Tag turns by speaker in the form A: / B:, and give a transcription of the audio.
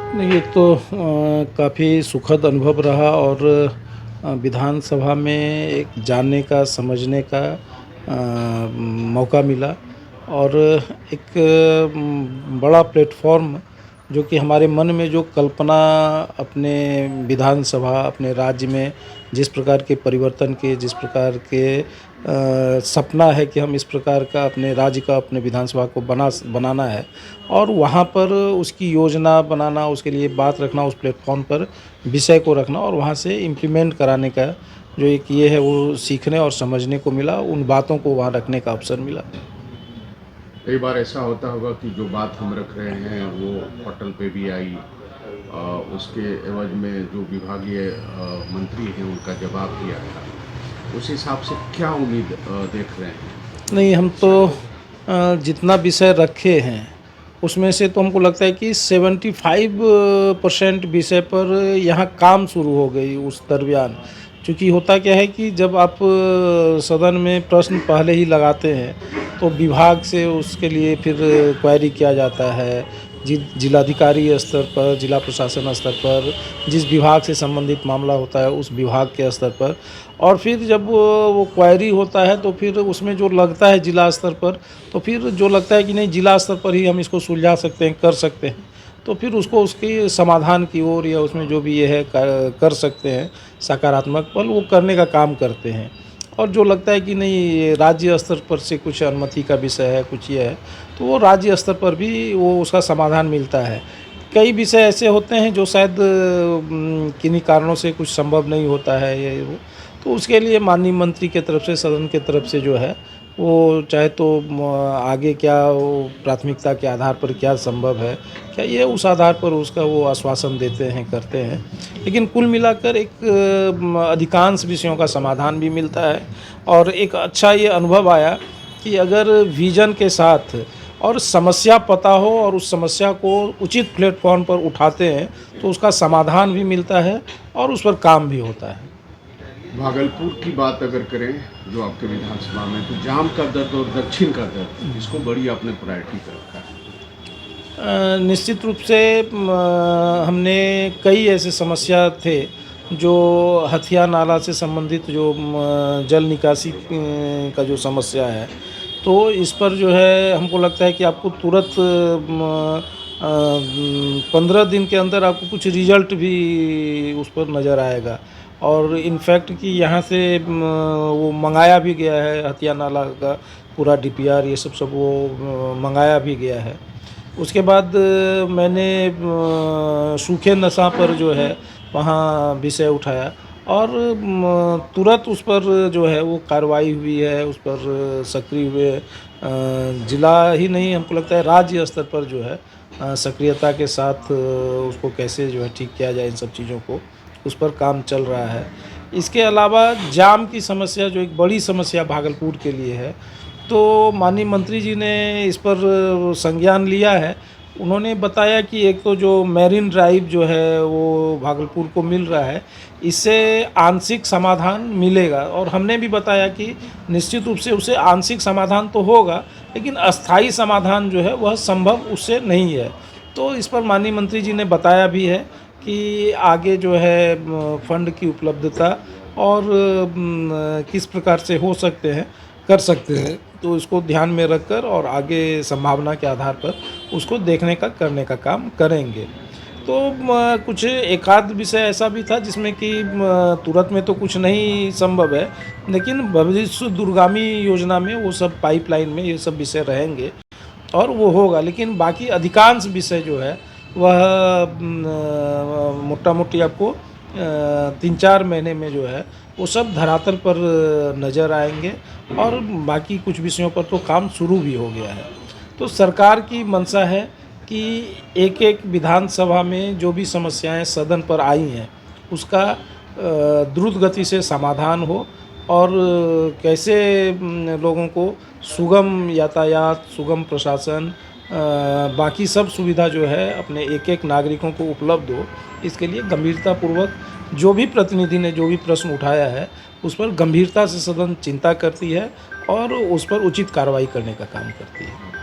A: नहीं, एक तो काफ़ी सुखद अनुभव रहा और विधानसभा में एक जानने का, समझने का मौका मिला और एक बड़ा प्लेटफ़ॉर्म जो कि हमारे मन में जो कल्पना अपने विधानसभा, अपने राज्य में जिस प्रकार के परिवर्तन के, जिस प्रकार के सपना है कि हम इस प्रकार का अपने राज्य का, अपने विधानसभा को बनाना है और वहाँ पर उसकी योजना बनाना, उसके लिए बात रखना, उस प्लेटफ़ॉर्म पर विषय को रखना और वहाँ से इम्प्लीमेंट कराने का जो एक ये है वो सीखने और समझने को मिला, उन बातों को वहाँ रखने का अवसर मिला।
B: कई बार ऐसा होता होगा कि जो बात हम रख रहे हैं वो पटल पे भी आई, उसके एवज में जो विभागीय मंत्री हैं उनका जवाब भी आया। उस हिसाब से क्या उम्मीद देख रहे हैं?
A: नहीं, हम तो जितना विषय रखे हैं, उसमें से तो हमको लगता है कि 75% विषय पर यहाँ काम शुरू हो गई उस दरमियान। चूँकि होता क्या है कि जब आप सदन में प्रश्न पहले ही लगाते हैं, तो विभाग से उसके लिए फिर क्वेरी किया जाता है। जिलाधिकारी स्तर पर, जिला प्रशासन स्तर पर, जिस विभाग से संबंधित मामला होता है, उस विभाग के स्तर पर और फिर जब वो क्वेरी होता है तो फिर उसमें जो लगता है जिला स्तर पर, तो फिर जो लगता है कि नहीं जिला स्तर पर ही हम इसको सुलझा सकते हैं, कर सकते हैं, तो फिर उसको उसके समाधान की ओर या उसमें जो भी ये है कर सकते हैं सकारात्मक पल वो करने का काम करते हैं। और जो लगता है कि नहीं ये राज्य स्तर पर से कुछ अनुमति का विषय है, कुछ ये है, तो वो राज्य स्तर पर भी वो उसका समाधान मिलता है। कई विषय ऐसे होते हैं जो शायद किन्हीं कारणों से कुछ संभव नहीं होता है ये वो, तो उसके लिए माननीय मंत्री के तरफ से, सदन के तरफ से जो है वो चाहे तो आगे क्या वो प्राथमिकता के आधार पर क्या संभव है, क्या ये उस आधार पर उसका वो आश्वासन देते हैं, करते हैं। लेकिन कुल मिलाकर एक अधिकांश विषयों का समाधान भी मिलता है और एक अच्छा ये अनुभव आया कि अगर विज़न के साथ और समस्या पता हो और उस समस्या को उचित प्लेटफ़ॉर्म पर उठाते हैं, तो उसका समाधान भी मिलता है और उस पर काम भी होता है।
B: भागलपुर की बात अगर करें जो आपके विधानसभा में, तो जाम का दर्द और दक्षिण का दर्द, इसको बड़ी आपने प्रायोरिटी पे रखा है।
A: निश्चित रूप से हमने कई ऐसे समस्या थे जो हथिया नाला से संबंधित जो जल निकासी का जो समस्या है, तो इस पर जो है हमको लगता है कि आपको तुरंत 15 दिन के अंदर आपको कुछ रिजल्ट भी उस पर नज़र आएगा और इनफैक्ट कि यहाँ से वो मंगाया भी गया है हथिया नाला का पूरा डीपीआर ये सब वो मंगाया भी गया है। उसके बाद मैंने सूखे नशा पर जो है वहाँ विषय उठाया और तुरंत उस पर जो है वो कार्रवाई हुई है, उस पर सक्रिय हुए जिला ही नहीं हमको लगता है राज्य स्तर पर जो है सक्रियता के साथ उसको कैसे जो है ठीक किया जाए इन सब चीज़ों को, उस पर काम चल रहा है। इसके अलावा जाम की समस्या जो एक बड़ी समस्या भागलपुर के लिए है, तो माननीय मंत्री जी ने इस पर संज्ञान लिया है। उन्होंने बताया कि एक तो जो मैरीन ड्राइव जो है वो भागलपुर को मिल रहा है, इससे आंशिक समाधान मिलेगा और हमने भी बताया कि निश्चित रूप से उसे आंशिक समाधान तो होगा, लेकिन अस्थायी समाधान जो है वह संभव उससे नहीं है। तो इस पर माननीय मंत्री जी ने बताया भी है कि आगे जो है फंड की उपलब्धता और किस प्रकार से हो सकते हैं, कर सकते हैं, तो इसको ध्यान में रखकर और आगे संभावना के आधार पर उसको देखने का, करने का काम करेंगे। तो कुछ एकाध विषय ऐसा भी था जिसमें कि तुरंत में तो कुछ नहीं संभव है, लेकिन भविष्य दूरगामी योजना में वो सब पाइपलाइन में ये सब विषय रहेंगे और वो होगा। लेकिन बाकी अधिकांश विषय जो है वह मोटा-मोटी आपको 3-4 महीने में जो है वो सब धरातल पर नज़र आएंगे और बाकी कुछ विषयों पर तो काम शुरू भी हो गया है। तो सरकार की मंशा है कि एक-एक विधानसभा में जो भी समस्याएं सदन पर आई हैं, उसका द्रुत गति से समाधान हो और कैसे लोगों को सुगम यातायात, सुगम प्रशासन, बाकी सब सुविधा जो है अपने एक-एक नागरिकों को उपलब्ध हो, इसके लिए गंभीरतापूर्वक जो भी प्रतिनिधि ने जो भी प्रश्न उठाया है, उस पर गंभीरता से सदन चिंता करती है और उस पर उचित कार्रवाई करने का काम करती है।